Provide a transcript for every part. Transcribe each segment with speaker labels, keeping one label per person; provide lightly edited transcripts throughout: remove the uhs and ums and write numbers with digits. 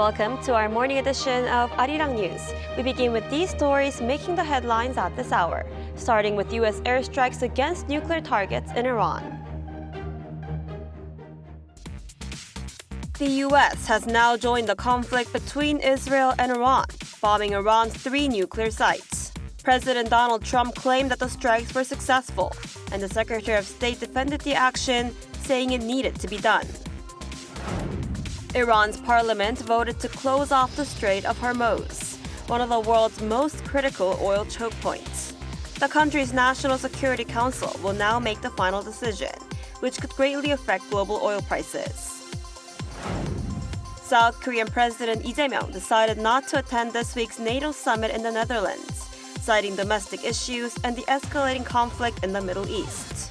Speaker 1: welcome to our morning edition of Arirang News. We begin with these stories making the headlines at this hour, starting with U.S. airstrikes against nuclear targets in Iran. The U.S. has now joined the conflict between Israel and Iran, bombing Iran's 3 nuclear sites. President Donald Trump claimed that the strikes were successful, and the Secretary of State defended the action, saying it needed to be done. Iran's parliament voted to close off the Strait of Hormuz, one of the world's most critical oil choke points. The country's National Security Council will now make the final decision, which could greatly affect global oil prices. South Korean President Lee Jae-myung decided not to attend this week's NATO summit in the Netherlands, citing domestic issues and the escalating conflict in the Middle East.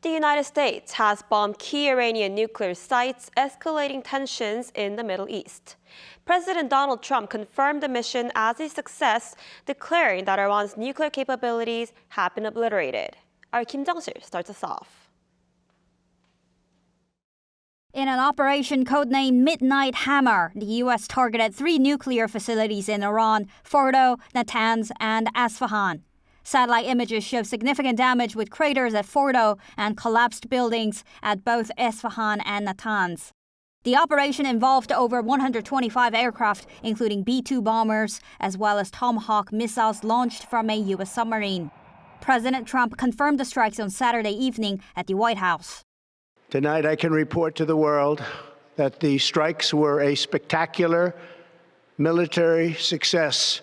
Speaker 1: The United States has bombed key Iranian nuclear sites, escalating tensions in the Middle East. President Donald Trump confirmed the mission as a success, declaring that Iran's nuclear capabilities have been obliterated. Our Kim Jong-sil starts us off.
Speaker 2: In an operation codenamed Midnight Hammer, the U.S. targeted 3 nuclear facilities in Iran: Fordo, Natanz, and Isfahan. Satellite images show significant damage with craters at Fordo and collapsed buildings at both Isfahan and Natanz. The operation involved over 125 aircraft, including B-2 bombers, as well as Tomahawk missiles launched from a U.S. submarine. President Trump confirmed the strikes on Saturday evening at the White House.
Speaker 3: Tonight, I can report to the world that the strikes were a spectacular military success.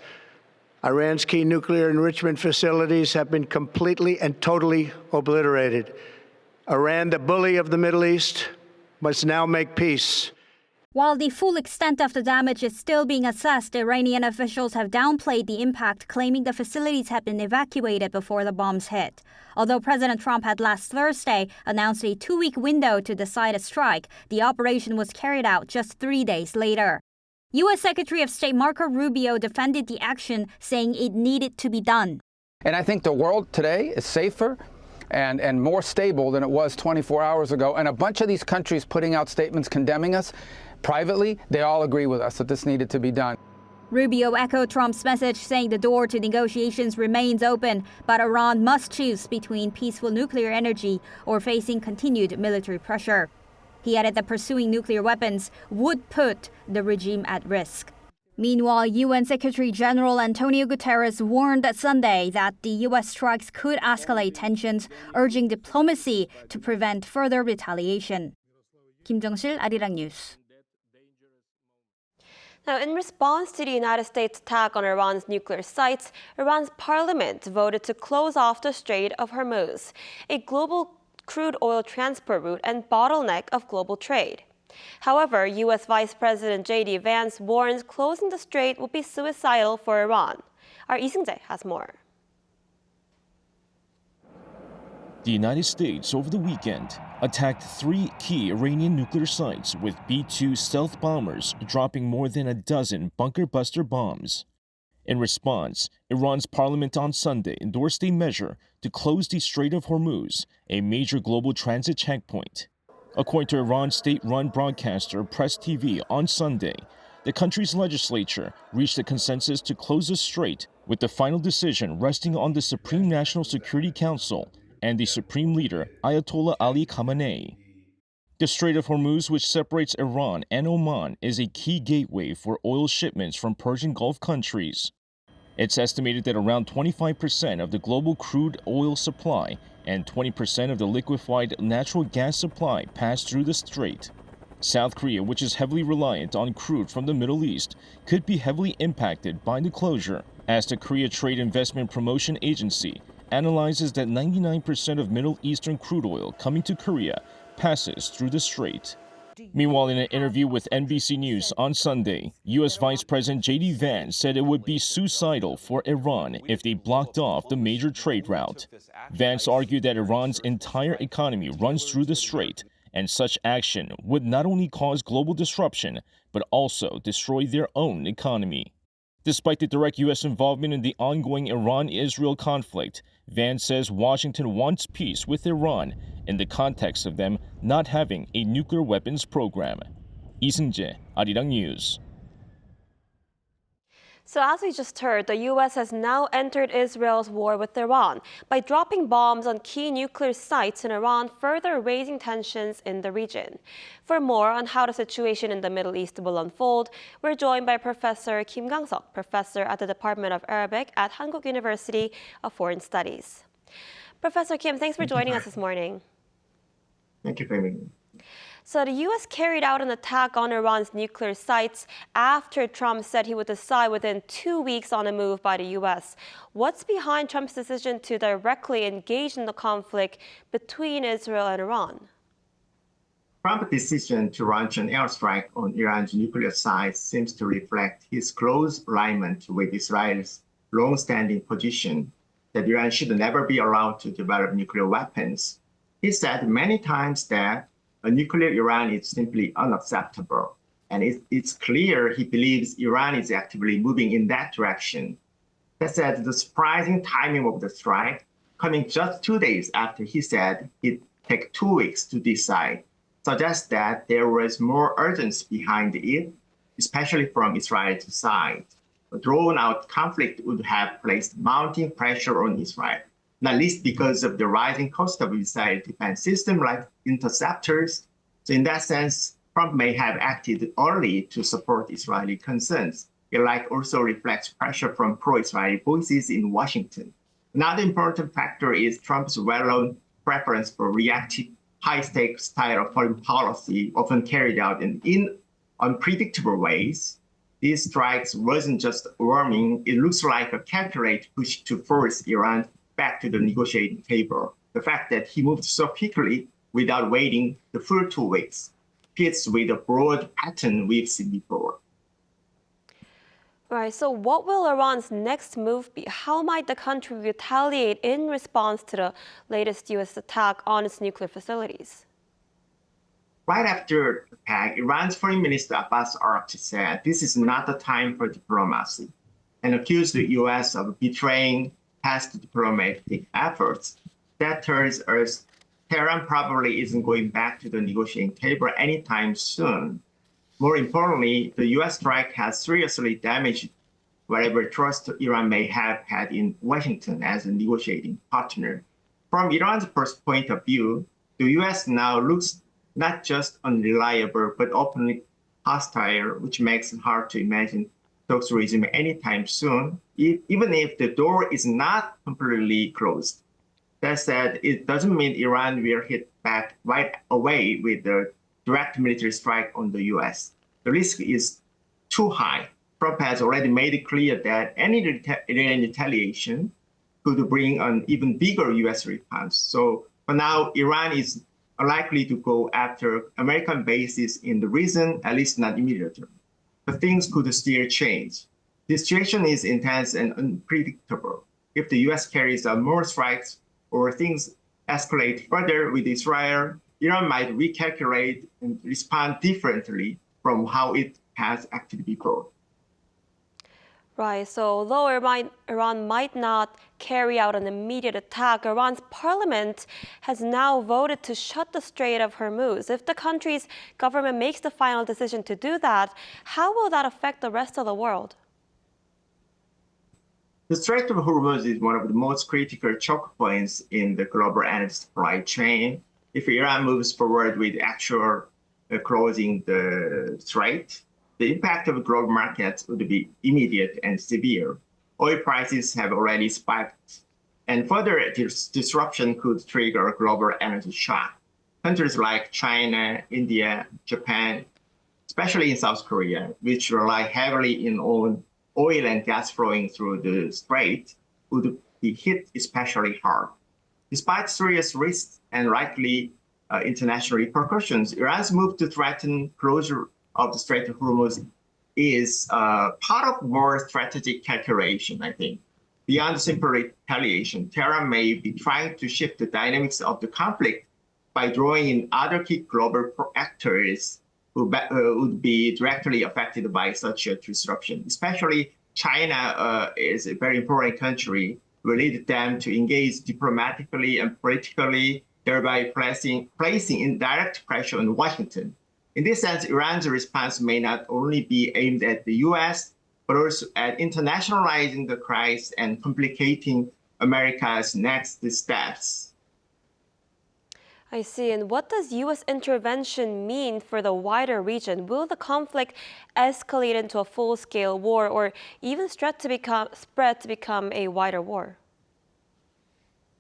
Speaker 3: Iran's key nuclear enrichment facilities have been completely and totally obliterated. Iran, the bully of the Middle East, must now make peace.
Speaker 2: While the full extent of the damage is still being assessed, Iranian officials have downplayed the impact, claiming the facilities had been evacuated before the bombs hit. Although President Trump had last Thursday announced a 2-week window to decide a strike, the operation was carried out just 3 days later. U.S. Secretary of State Marco Rubio defended the action, saying it needed to be done.
Speaker 4: And I think the world today is safer and more stable than it was 24 hours ago. And a bunch of these countries putting out statements condemning us privately, they all agree with us that this needed to be done.
Speaker 2: Rubio echoed Trump's message, saying the door to negotiations remains open, but Iran must choose between peaceful nuclear energy or facing continued military pressure. He added that pursuing nuclear weapons would put the regime at risk. Meanwhile, UN Secretary General Antonio Guterres warned Sunday that the U.S. strikes could escalate tensions, urging diplomacy to prevent further retaliation. Kim Jong-sil, Arirang News.
Speaker 1: Now, in response to the United States' attack on Iran's nuclear sites, Iran's parliament voted to close off the Strait of Hormuz, a global crude oil transport route and bottleneck of global trade. However, U.S. Vice President J.D. Vance warns closing the strait would be suicidal for Iran. Our Lee Seung-jae has more.
Speaker 5: The United States over the weekend attacked 3 key Iranian nuclear sites with B-2 stealth bombers, dropping more than a dozen bunker buster bombs. In response, Iran's parliament on Sunday endorsed a measure to close the Strait of Hormuz, a major global transit checkpoint. According to Iran's state-run broadcaster Press TV on Sunday, the country's legislature reached a consensus to close the strait, with the final decision resting on the Supreme National Security Council and the Supreme Leader Ayatollah Ali Khamenei. The Strait of Hormuz, which separates Iran and Oman, is a key gateway for oil shipments from Persian Gulf countries. It's estimated that around 25% of the global crude oil supply and 20% of the liquefied natural gas supply pass through the strait. South Korea, which is heavily reliant on crude from the Middle East, could be heavily impacted by the closure, as the Korea Trade Investment Promotion Agency analyzes that 99% of Middle Eastern crude oil coming to Korea passes through the strait. Meanwhile, in an interview with NBC News on Sunday, U.S. Vice President J.D. Vance said it would be suicidal for Iran if they blocked off the major trade route. Vance argued that Iran's entire economy runs through the strait, and such action would not only cause global disruption, but also destroy their own economy. Despite the direct U.S. involvement in the ongoing Iran-Israel conflict, Vance says Washington wants peace with Iran in the context of them not having a nuclear weapons program. 이승재, Arirang News.
Speaker 1: So as we just heard, the U.S. has now entered Israel's war with Iran by dropping bombs on key nuclear sites in Iran, further raising tensions in the region. For more on how the situation in the Middle East will unfold, we're joined by Professor Kim Gangok, professor at the Department of Arabic at Hankuk University of Foreign Studies. Professor Kim, thanks for joining us this morning.
Speaker 6: Thank you for having me.
Speaker 1: So the U.S. carried out an attack on Iran's nuclear sites after Trump said he would decide within 2 weeks on a move by the U.S. What's behind Trump's decision to directly engage in the conflict between Israel and Iran?
Speaker 6: Trump's decision to launch an airstrike on Iran's nuclear sites seems to reflect his close alignment with Israel's long-standing position that Iran should never be allowed to develop nuclear weapons. He said many times that a nuclear Iran is simply unacceptable. And it's clear he believes Iran is actively moving in that direction. That said, the surprising timing of the strike, coming just 2 days after he said it'd take 2 weeks to decide, suggests that there was more urgency behind it, especially from Israel's side. A drawn-out conflict would have placed mounting pressure on Israel, not least because of the rising cost of Israeli defense systems like interceptors. So in that sense, Trump may have acted early to support Israeli concerns. It also reflects pressure from pro-Israeli voices in Washington. Another important factor is Trump's well-known preference for reactive, high-stakes style of foreign policy, often carried out in unpredictable ways. These strikes wasn't just warming, it looks like a calculated push to force Iran back to the negotiating table. The fact that he moved so quickly without waiting the full 2 weeks fits with a broad pattern we've seen before.
Speaker 1: Right, so what will Iran's next move be? How might the country retaliate in response to the latest U.S. attack on its nuclear facilities?
Speaker 6: Right after the attack, Iran's Foreign Minister Abbas Araghchi said this is not the time for diplomacy and accused the U.S. of betraying past diplomatic efforts. That tells us Tehran probably isn't going back to the negotiating table anytime soon. More importantly, the U.S. strike has seriously damaged whatever trust Iran may have had in Washington as a negotiating partner. From Iran's point of view, the U.S. now looks not just unreliable, but openly hostile, which makes it hard to imagine talks resume anytime soon, even if the door is not completely closed. That said, it doesn't mean Iran will hit back right away with the direct military strike on the U.S. The risk is too high. Trump has already made it clear that any retaliation could bring an even bigger U.S. response. So for now, Iran is unlikely to go after American bases in the region, at least not immediately. But things could still change. The situation is intense and unpredictable. If the U.S. carries out more strikes or things escalate further with Israel, Iran might recalculate and respond differently from how it has acted before.
Speaker 1: Right, so although Iran might not carry out an immediate attack, Iran's parliament has now voted to shut the Strait of Hormuz. If the country's government makes the final decision to do that, how will that affect the rest of the world?
Speaker 6: The Strait of Hormuz is one of the most critical choke points in the global energy supply chain. If Iran moves forward with actual closing the strait, the impact of global markets would be immediate and severe. Oil prices have already spiked, and further disruption could trigger a global energy shock. Countries like China, India, Japan, especially in South Korea, which rely heavily on oil and gas flowing through the strait, would be hit especially hard. Despite serious risks and likely international repercussions, Iran's move to threaten closure of the Strait of Hormuz is part of more strategic calculation, I think. Beyond simple retaliation, Tehran may be trying to shift the dynamics of the conflict by drawing in other key global actors who would be directly affected by such a disruption, especially China is a very important country, will lead them to engage diplomatically and politically, thereby placing indirect pressure on Washington. In this sense, Iran's response may not only be aimed at the U.S., but also at internationalizing the crisis and complicating America's next steps.
Speaker 1: I see. And what does U.S. intervention mean for the wider region? Will the conflict escalate into a full-scale war or even spread to become a wider war?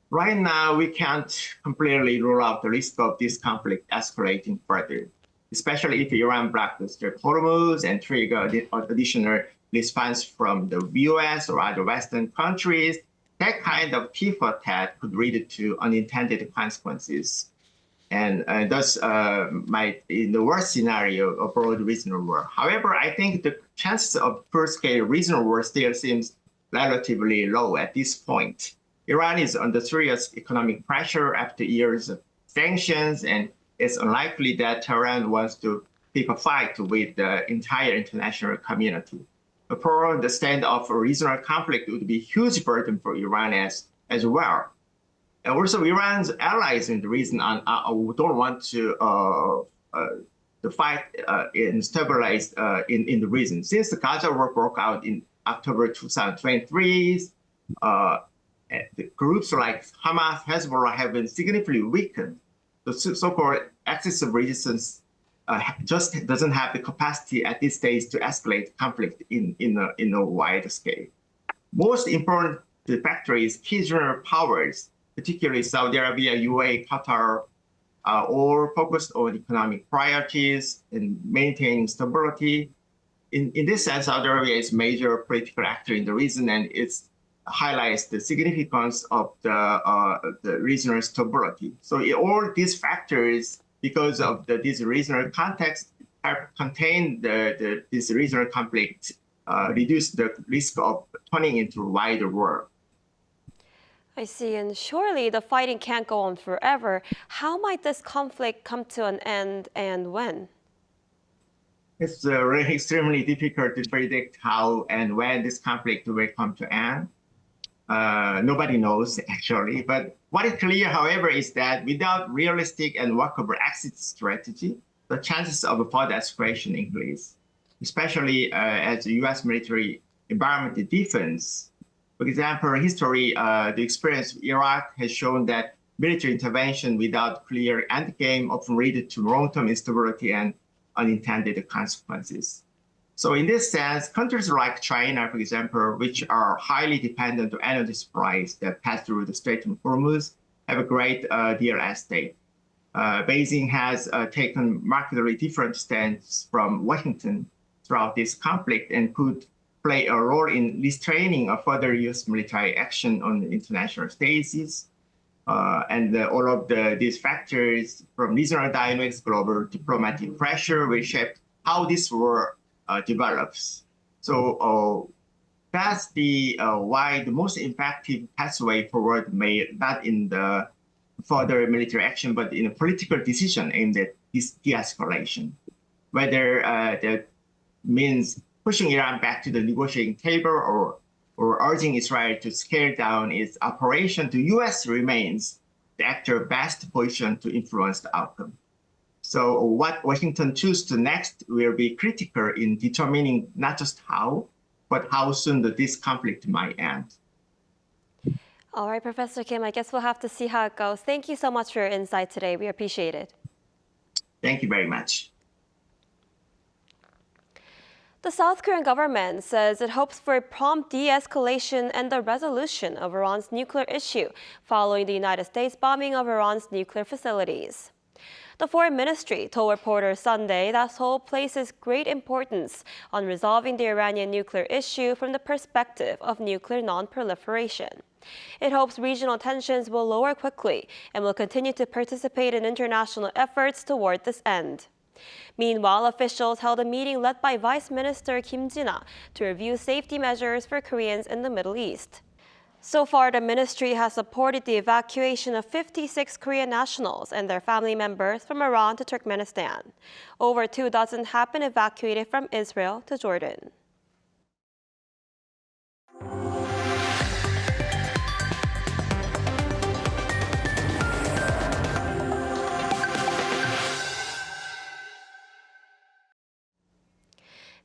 Speaker 6: Right now, we can't completely rule out the risk of this conflict escalating further, especially if Iran blocks the Strait of Hormuz and trigger additional response from the U.S. or other Western countries. That kind of tit for tat could lead to unintended consequences, and thus might, in the worst scenario, a broad regional war. However, I think the chances of full-scale regional war still seems relatively low at this point. Iran is under serious economic pressure after years of sanctions, and it's unlikely that Tehran wants to pick a fight with the entire international community. For the stand of a regional conflict would be a huge burden for Iran as well. And also, Iran's allies in the region don't want to fight and stabilize in the region. Since the Gaza war broke out in October 2023, the groups like Hamas, Hezbollah have been significantly weakened. The so-called axis of resistance just doesn't have the capacity at this stage to escalate conflict in a wide scale. Most important factor is key regional powers, particularly Saudi Arabia, UAE, Qatar, all focused on economic priorities and maintaining stability. In this sense, Saudi Arabia is a major political actor in the region, and it highlights the significance of the regional stability. So all these factors, because of this regional context, have contained this regional conflict, reduce the risk of turning into a wider war.
Speaker 1: I see. And surely the fighting can't go on forever. How might this conflict come to an end and when?
Speaker 6: It's really extremely difficult to predict how and when this conflict will come to end. Nobody knows, actually. But what is clear, however, is that without realistic and workable exit strategy, the chances of a further escalation increase, especially as the U.S. military environment deepens. For example, history, the experience of Iraq has shown that military intervention without clear endgame often leads to long-term instability and unintended consequences. So in this sense, countries like China, for example, which are highly dependent on energy supplies that pass through the Strait of Hormuz, have a great deal at stake. Beijing has taken markedly different stance from Washington throughout this conflict and could play a role in restraining a further U.S. military action on the international stages. And all of these factors from regional dynamics, global diplomatic pressure will shape how this war develops. So that's why the most effective pathway forward may not in the further military action, but in a political decision aimed at this de-escalation. Whether that means pushing Iran back to the negotiating table or urging Israel to scale down its operation, the U.S. remains the actor best positioned to influence the outcome. So what Washington chooses to next will be critical in determining not just how, but how soon this conflict might end.
Speaker 1: All right, Professor Kim, I guess we'll have to see how it goes. Thank you so much for your insight today. We appreciate it.
Speaker 6: Thank you very much.
Speaker 1: The South Korean government says it hopes for a prompt de-escalation and the resolution of Iran's nuclear issue following the United States bombing of Iran's nuclear facilities. The Foreign Ministry told reporters Sunday that Seoul places great importance on resolving the Iranian nuclear issue from the perspective of nuclear non-proliferation. It hopes regional tensions will lower quickly and will continue to participate in international efforts toward this end. Meanwhile, officials held a meeting led by Vice Minister Kim to review safety measures for Koreans in the Middle East. So far, the ministry has supported the evacuation of 56 Korean nationals and their family members from Iran to Turkmenistan. Over 24 have been evacuated from Israel to Jordan.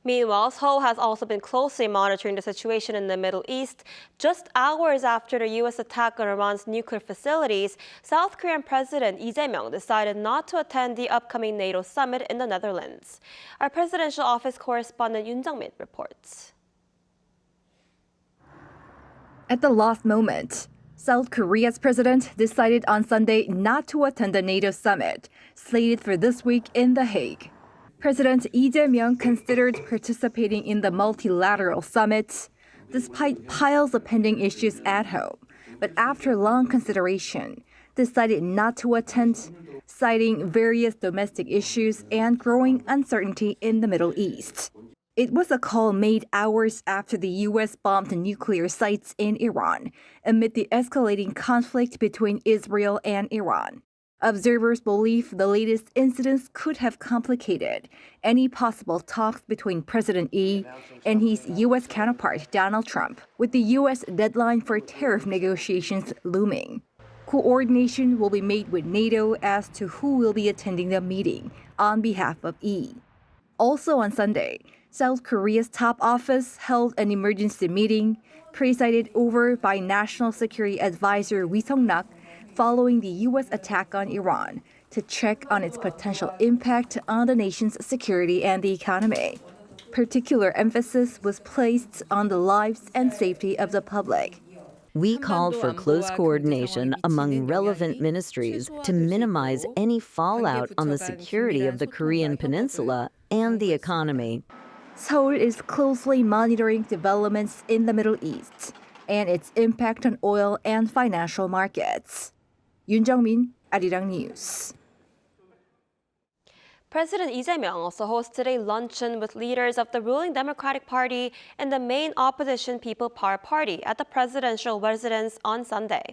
Speaker 1: Meanwhile, Seoul has also been closely monitoring the situation in the Middle East. Just hours after the U.S. attack on Iran's nuclear facilities, South Korean President Lee Jae-myung decided not to attend the upcoming NATO summit in the Netherlands. Our presidential office correspondent Yoon Jung-min reports.
Speaker 7: At the last moment, South Korea's president decided on Sunday not to attend the NATO summit, slated for this week in The Hague. President Lee Jae-myung considered participating in the multilateral summit, despite piles of pending issues at home, but after long consideration, decided not to attend, citing various domestic issues and growing uncertainty in the Middle East. It was a call made hours after the U.S. bombed nuclear sites in Iran, amid the escalating conflict between Israel and Iran. Observers believe the latest incidents could have complicated any possible talks between President Lee and his U.S. counterpart Donald Trump, with the U.S. deadline for tariff negotiations looming. Coordination will be made with NATO as to who will be attending the meeting on behalf of Lee. Also on Sunday, South Korea's top office held an emergency meeting, presided over by National Security Advisor Ri Sung-nak, following the U.S. attack on Iran, to check on its potential impact on the nation's security and the economy. Particular emphasis was placed on the lives and safety of the public.
Speaker 8: We called for close coordination among relevant ministries to minimize any fallout on the security of the Korean peninsula and the economy.
Speaker 7: Seoul is closely monitoring developments in the Middle East and its impact on oil and financial markets. Yoon Jung-min, Arirang News.
Speaker 1: President Lee Jae-myung also hosted a luncheon with leaders of the ruling Democratic Party and the main opposition People Power Party at the presidential residence on Sunday.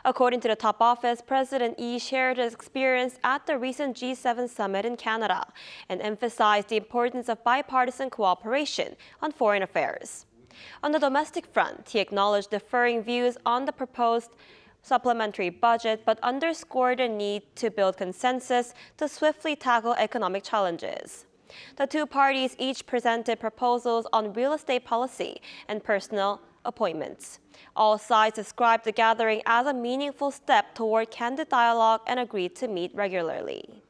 Speaker 1: According to the top office, President Lee shared his experience at the recent G7 summit in Canada and emphasized the importance of bipartisan cooperation on foreign affairs. On the domestic front, he acknowledged differing views on the proposed supplementary budget, but underscored the need to build consensus to swiftly tackle economic challenges. The two parties each presented proposals on real estate policy and personnel appointments. All sides described the gathering as a meaningful step toward candid dialogue and agreed to meet regularly.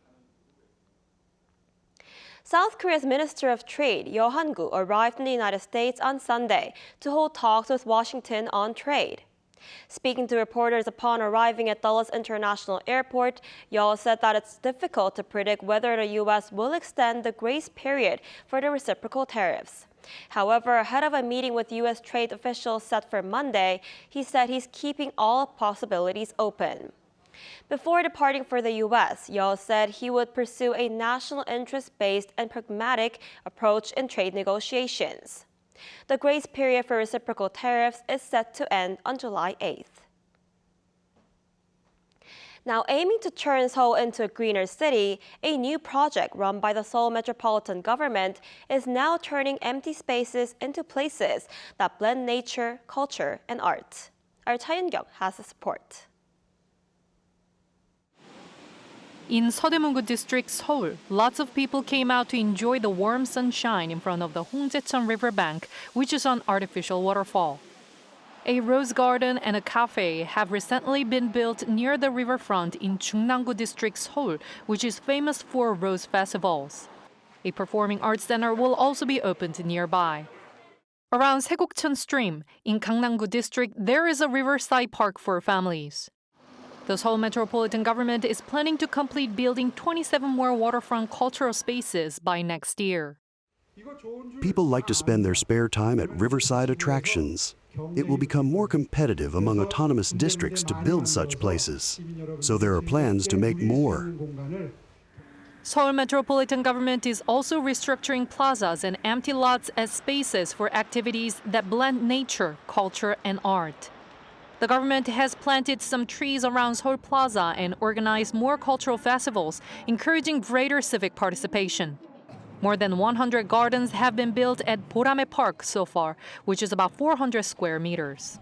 Speaker 1: South Korea's Minister of Trade, Yo Han-gu, arrived in the United States on Sunday to hold talks with Washington on trade. Speaking to reporters upon arriving at Dulles International Airport, Yo said that it's difficult to predict whether the U.S. will extend the grace period for the reciprocal tariffs. However, ahead of a meeting with U.S. trade officials set for Monday, he said he's keeping all possibilities open. Before departing for the U.S., Yo said he would pursue a national interest-based and pragmatic approach in trade negotiations. The grace period for reciprocal tariffs is set to end on July 8th. Now, aiming to turn Seoul into a greener city, a new project run by the Seoul Metropolitan Government is now turning empty spaces into places that blend nature, culture, and art. Our Cha Yun-kyung has this report.
Speaker 9: In Seodaemungu District, Seoul, lots of people came out to enjoy the warm sunshine in front of the Hongjaecheon Riverbank, which is an artificial waterfall. A rose garden and a cafe have recently been built near the riverfront in Jungnam-gu District, Seoul, which is famous for rose festivals. A performing arts center will also be opened nearby. Around Saegukcheon Stream, in Gangnam-gu District, there is a riverside park for families. The Seoul Metropolitan Government is planning to complete building 27 more waterfront cultural spaces by next year.
Speaker 10: People like to spend their spare time at riverside attractions. It will become more competitive among autonomous districts to build such places. So there are plans to make more.
Speaker 9: Seoul Metropolitan Government is also restructuring plazas and empty lots as spaces for activities that blend nature, culture, and art. The government has planted some trees around Seoul Plaza and organized more cultural festivals, encouraging greater civic participation. More than 100 gardens have been built at Borame Park so far, which is about 400 square meters.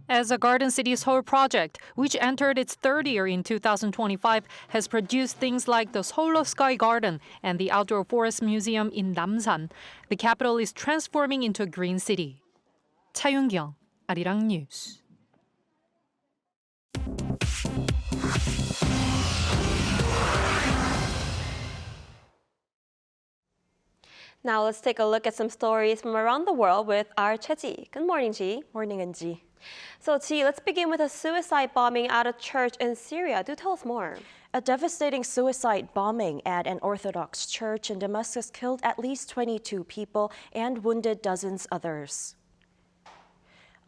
Speaker 9: As a Garden City Seoul project, which entered its third year in 2025, has produced things like the Solar Sky Garden and the Outdoor Forest Museum in Namsan, the capital is transforming into a green city. Cha Yoon-kyung, Arirang News.
Speaker 1: Now let's take a look at some stories from around the world with our Cheji. Good morning, Ji.
Speaker 11: Morning, Anji.
Speaker 1: So, Ji, let's begin with a suicide bombing at a church in Syria. Do tell us more.
Speaker 11: A devastating suicide bombing at an Orthodox church in Damascus killed at least 22 people and wounded dozens others.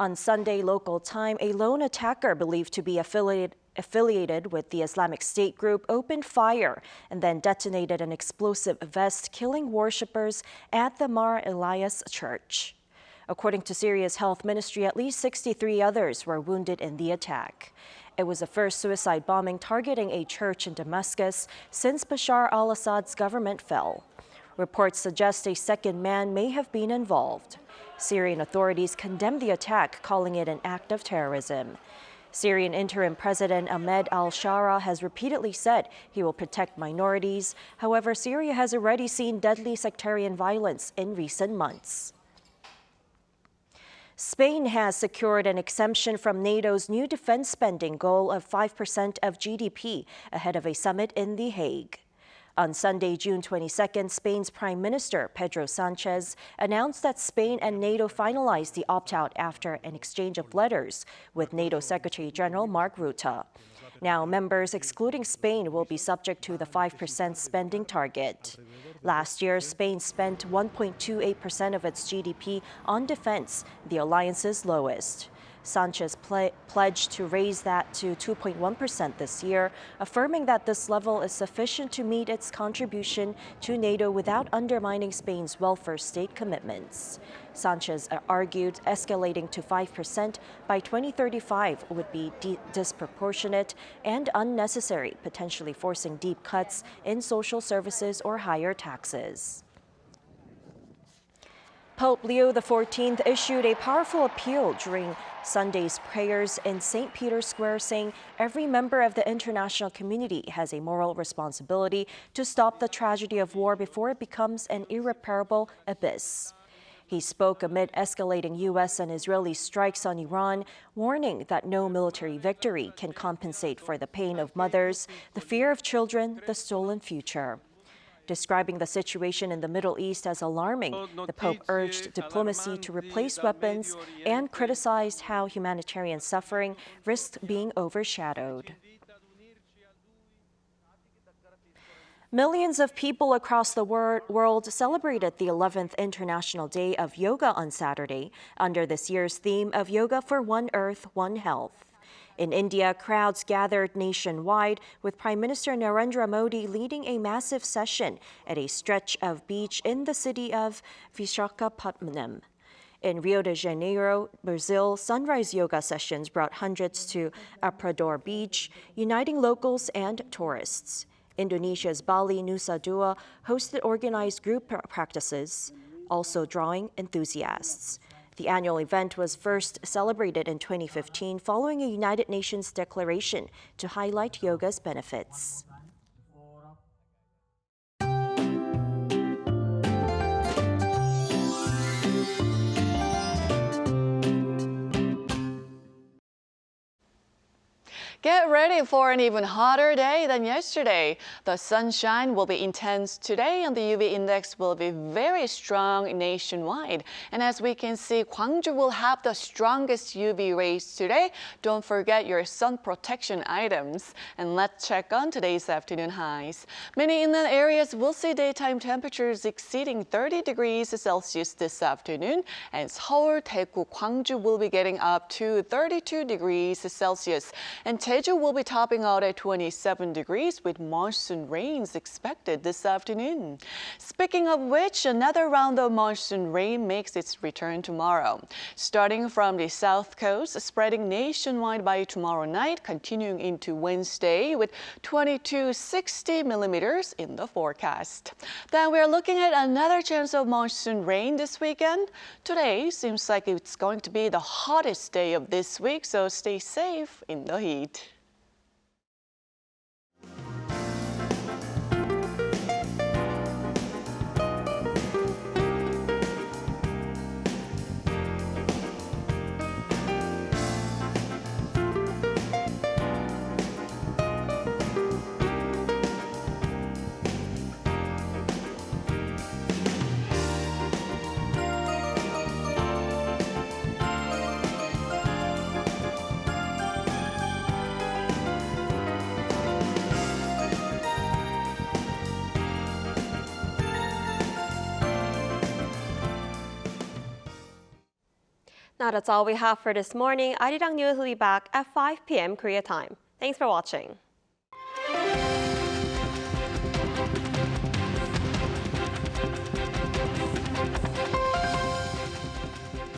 Speaker 11: On Sunday local time, a lone attacker believed to be affiliated with the Islamic State group opened fire and then detonated an explosive vest, killing worshippers at the Mar Elias church. According to Syria's health ministry, at least 63 others were wounded in the attack. It was the first suicide bombing targeting a church in Damascus since Bashar al-Assad's government fell. Reports suggest a second man may have been involved. Syrian authorities condemned the attack, calling it an act of terrorism. Syrian interim President Ahmed al-Shara has repeatedly said he will protect minorities. However, Syria has already seen deadly sectarian violence in recent months. Spain has secured an exemption from NATO's new defense spending goal of 5% of GDP ahead of a summit in The Hague. On Sunday, June 22nd, Spain's Prime Minister Pedro Sanchez announced that Spain and NATO finalized the opt-out after an exchange of letters with NATO Secretary General Mark Rutte. Now, members excluding Spain will be subject to the 5% spending target. Last year, Spain spent 1.28% of its GDP on defense, the alliance's lowest. Sanchez pledged to raise that to 2.1% this year, affirming that this level is sufficient to meet its contribution to NATO without undermining Spain's welfare state commitments. Sanchez argued escalating to 5% by 2035 would be disproportionate and unnecessary, potentially forcing deep cuts in social services or higher taxes. Pope Leo XIV issued a powerful appeal during Sunday's prayers in St. Peter's Square, saying every member of the international community has a moral responsibility to stop the tragedy of war before it becomes an irreparable abyss. He spoke amid escalating U.S. and Israeli strikes on Iran, warning that no military victory can compensate for the pain of mothers, the fear of children, the stolen future. Describing the situation in the Middle East as alarming, the Pope urged diplomacy to replace weapons and criticized how humanitarian suffering risked being overshadowed. Millions of people across the world celebrated the 11th International Day of Yoga on Saturday under this year's theme of Yoga for One Earth, One Health. In India, crowds gathered nationwide, with Prime Minister Narendra Modi leading a massive session at a stretch of beach in the city of Visakhapatnam. In Rio de Janeiro, Brazil, sunrise yoga sessions brought hundreds to Aparador Beach, uniting locals and tourists. Indonesia's Bali Nusa Dua hosted organized group practices, also drawing enthusiasts. The annual event was first celebrated in 2015 following a United Nations declaration to highlight yoga's benefits.
Speaker 12: Get ready for an even hotter day than yesterday. The sunshine will be intense today and the UV index will be very strong nationwide. And as we can see, Gwangju will have the strongest UV rays today. Don't forget your sun protection items. And let's check on today's afternoon highs. Many inland areas will see daytime temperatures exceeding 30 degrees Celsius this afternoon. And Seoul, Daegu, Gwangju will be getting up to 32 degrees Celsius. And Jeju will be topping out at 27 degrees with monsoon rains expected this afternoon. Speaking of which, another round of monsoon rain makes its return tomorrow. Starting from the south coast, spreading nationwide by tomorrow night, continuing into Wednesday with 20 to 60 millimeters in the forecast. Then we're looking at another chance of monsoon rain this weekend. Today seems like it's going to be the hottest day of this week, so stay safe in the heat.
Speaker 1: Now that's all we have for this morning. Arirang News will be back at 5 p.m. Korea time. Thanks for watching.